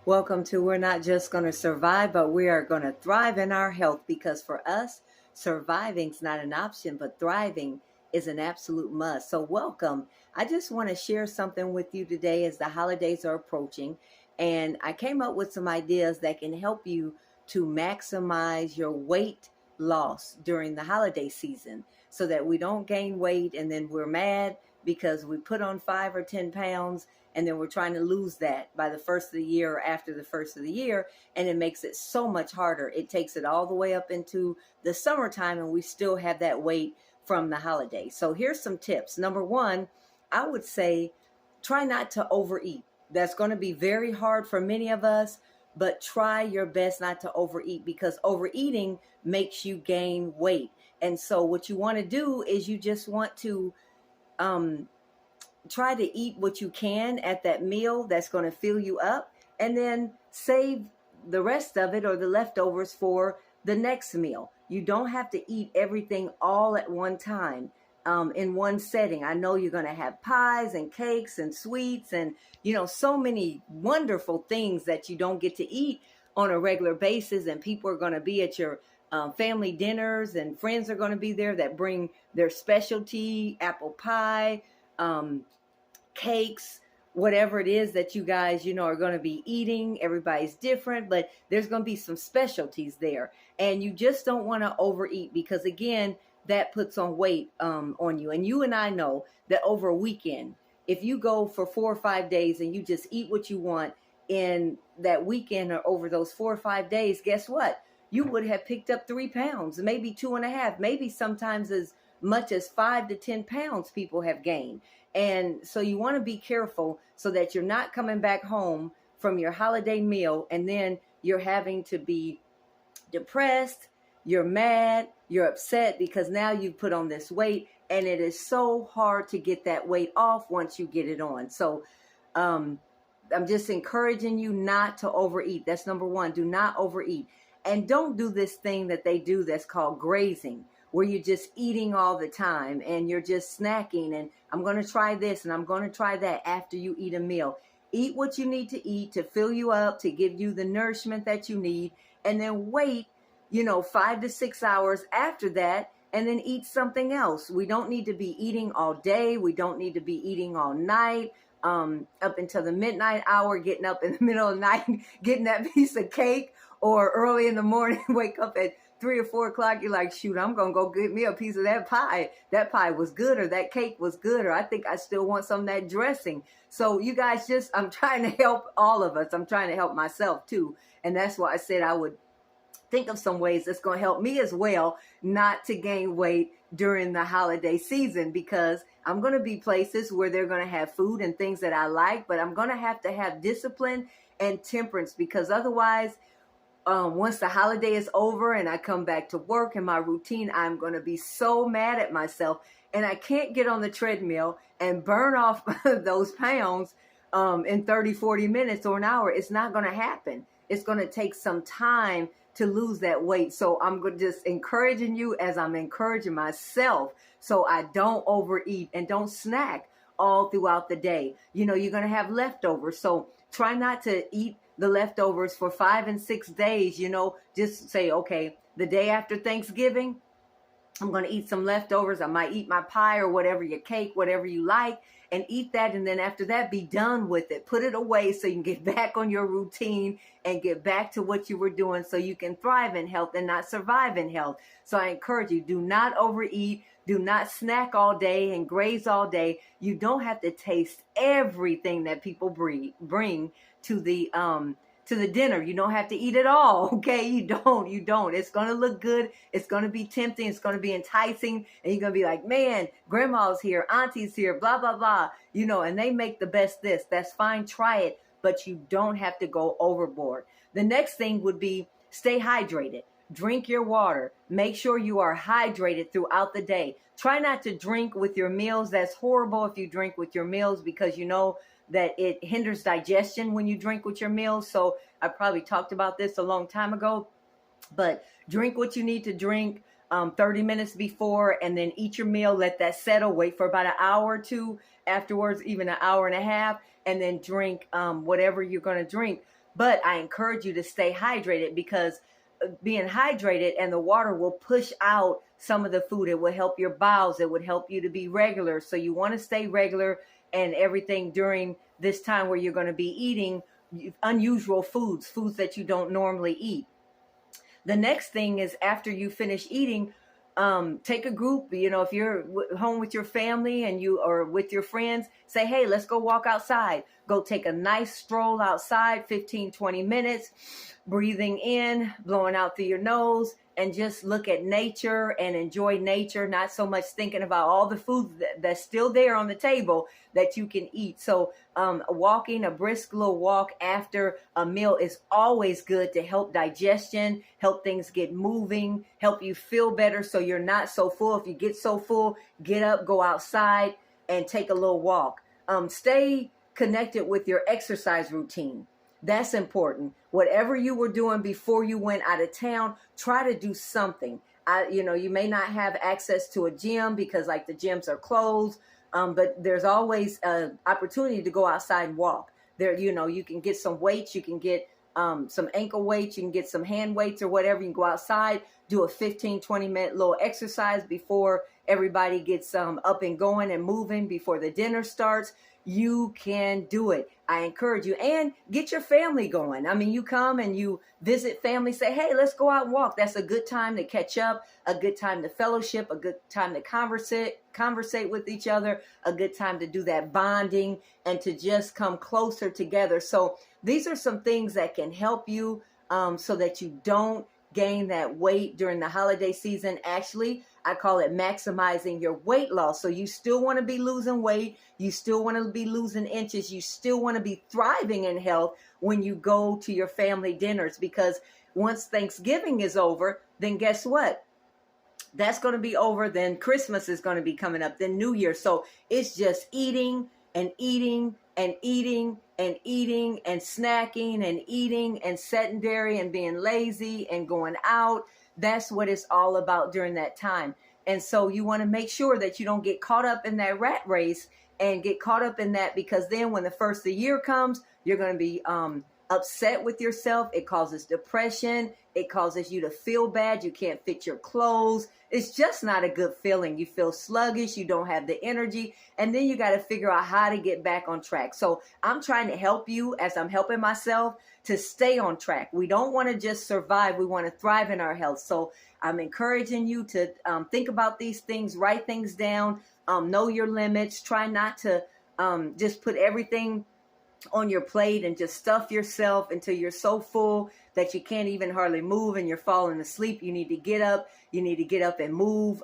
Welcome to We're Not Just Going to Survive, but we are going to thrive in our health because for us, surviving's not an option, but thriving is an absolute must. So, welcome. I just want to share something with you today as the holidays are approaching. And I came up with some ideas that can help you to maximize your weight loss during the holiday season so that we don't gain weight and then we're mad because we put on 5 or 10 pounds and then we're trying to lose that by the first of the year or after the first of the year, and it makes it so much harder. It takes it all the way up into the summertime and we still have that weight from the holiday. So here's some tips. Number one, I would say try not to overeat. That's going to be very hard for many of us, but try your best not to overeat because overeating makes you gain weight. And so what you want to do is you just want to try to eat what you can at that meal that's going to fill you up, and then save the rest of it or the leftovers for the next meal. You don't have to eat everything all at one time in one setting. I know you're going to have pies and cakes and sweets and, so many wonderful things that you don't get to eat on a regular basis. And people are going to be at your family dinners, and friends are going to be there that bring their specialty apple pie, cakes, whatever it is that you guys, are going to be eating. Everybody's different, but there's going to be some specialties there. And you just don't want to overeat because, again, that puts on weight on you. And you and I know that over a weekend, if you go for 4 or 5 days and you just eat what you want in that weekend or over those 4 or 5 days, guess what? You would have picked up 3 pounds, maybe 2.5, maybe sometimes as much as 5 to 10 pounds people have gained. And so you want to be careful so that you're not coming back home from your holiday meal and then you're having to be depressed, you're mad, you're upset because now you've put on this weight, and it is so hard to get that weight off once you get it on. So I'm just encouraging you not to overeat. That's number one. Do not overeat. And don't do this thing that they do that's called grazing, where you're just eating all the time and you're just snacking and I'm going to try this and I'm going to try that after you eat a meal. Eat what you need to eat to fill you up, to give you the nourishment that you need, and then wait, 5 to 6 hours after that and then eat something else. We don't need to be eating all day. We don't need to be eating all night, up until the midnight hour, getting up in the middle of the night, getting that piece of cake, or early in the morning, wake up at 3 or 4 o'clock, you're like, shoot, I'm going to go get me a piece of that pie. That pie was good, or that cake was good, or I think I still want some of that dressing. So you guys I'm trying to help all of us. I'm trying to help myself too. And that's why I said I would think of some ways that's going to help me as well not to gain weight during the holiday season, because I'm going to be places where they're going to have food and things that I like, but I'm going to have discipline and temperance, because otherwise, once the holiday is over and I come back to work and my routine, I'm going to be so mad at myself, and I can't get on the treadmill and burn off those pounds in 30, 40 minutes or an hour. It's not going to happen. It's going to take some time to lose that weight. So I'm just encouraging you as I'm encouraging myself, so I don't overeat and don't snack all throughout the day. You're going to have leftovers. So try not to eat the leftovers for 5 and 6 days. Just say, okay, the day after Thanksgiving, I'm going to eat some leftovers. I might eat my pie or whatever, your cake, whatever you like, and eat that. And then after that, be done with it. Put it away so you can get back on your routine and get back to what you were doing so you can thrive in health and not survive in health. So I encourage you, do not overeat. Do not snack all day and graze all day. You don't have to taste everything that people bring to the dinner. You don't have to eat it all. Okay. You don't. It's going to look good. It's going to be tempting. It's going to be enticing. And you're going to be like, man, grandma's here, auntie's here, blah, blah, blah, and they make the best this. That's fine. Try it, but you don't have to go overboard. The next thing would be stay hydrated. Drink your water. Make sure you are hydrated throughout the day. Try not to drink with your meals. That's horrible if you drink with your meals, because that it hinders digestion when you drink with your meals. So I probably talked about this a long time ago, but drink what you need to drink 30 minutes before, and then eat your meal. Let that settle. Wait for about an hour or two afterwards, even an hour and a half, and then drink whatever you're going to drink. But I encourage you to stay hydrated, because being hydrated and the water will push out some of the food. It will help your bowels. It would help you to be regular. So you want to stay regular and everything during this time where you're going to be eating unusual foods that you don't normally eat. The next thing is, after you finish eating, take a group, if you're home with your family and you or with your friends, say, hey, let's go walk outside. Go take a nice stroll outside, 15, 20 minutes, breathing in, blowing out through your nose, and just look at nature and enjoy nature, not so much thinking about all the food that's still there on the table that you can eat. So walking, a brisk little walk after a meal is always good to help digestion, help things get moving, help you feel better so you're not so full. If you get so full, get up, go outside, and take a little walk. Stay connected with your exercise routine. That's important. Whatever you were doing before you went out of town, try to do something. You may not have access to a gym because like the gyms are closed, but there's always an opportunity to go outside and walk. There, you can get some weights, you can get some ankle weights, you can get some hand weights or whatever. You can go outside, do a 15, 20-minute little exercise before everybody gets up and going and moving before the dinner starts. You can do it. I encourage you, and get your family going. I mean, you come and you visit family, say, hey, let's go out and walk. That's a good time to catch up, a good time to fellowship, a good time to conversate with each other, a good time to do that bonding and to just come closer together. So these are some things that can help you so that you don't gain that weight during the holiday season. Actually, I call it maximizing your weight loss. So you still want to be losing weight. You still want to be losing inches. You still want to be thriving in health when you go to your family dinners, because once Thanksgiving is over, then guess what? That's going to be over. Then Christmas is going to be coming up, then New Year. So it's just eating and eating and eating and eating and snacking and eating and sedentary and being lazy and going out. That's what it's all about during that time. And so you want to make sure that you don't get caught up in that rat race and get caught up in that, because then when the first of the year comes, you're going to be upset with yourself. It causes depression. It causes you to feel bad. You can't fit your clothes. It's just not a good feeling. You feel sluggish. You don't have the energy. And then you got to figure out how to get back on track. So I'm trying to help you, as I'm helping myself, to stay on track. We don't want to just survive. We want to thrive in our health. So I'm encouraging you to think about these things, write things down, know your limits. Try not to just put everything on your plate and just stuff yourself until you're so full that you can't even hardly move and you're falling asleep. You need to get up. You need to get up and move.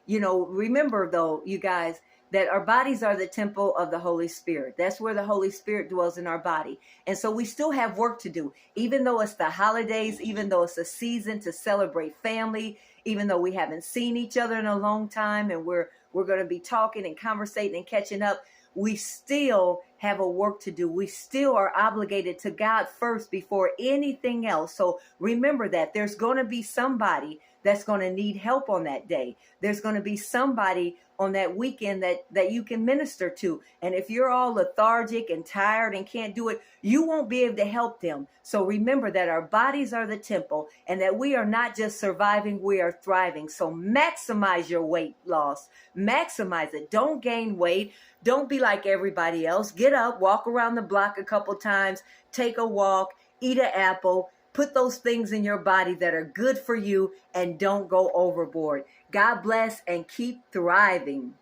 Remember though, you guys, that our bodies are the temple of the Holy Spirit. That's where the Holy Spirit dwells in our body. And so we still have work to do, even though it's the holidays, even though it's a season to celebrate family, even though we haven't seen each other in a long time and we're going to be talking and conversating and catching up. We still have a work to do. We still are obligated to God first before anything else. So remember that there's going to be somebody that's going to need help on that day. There's going to be somebody on that weekend that you can minister to. And if you're all lethargic and tired and can't do it, you won't be able to help them. So remember that our bodies are the temple and that we are not just surviving, we are thriving. So maximize your weight loss. Maximize it. Don't gain weight. Don't be like everybody else. Get up, walk around the block a couple times, take a walk, eat an apple. Put those things in your body that are good for you and don't go overboard. God bless and keep thriving.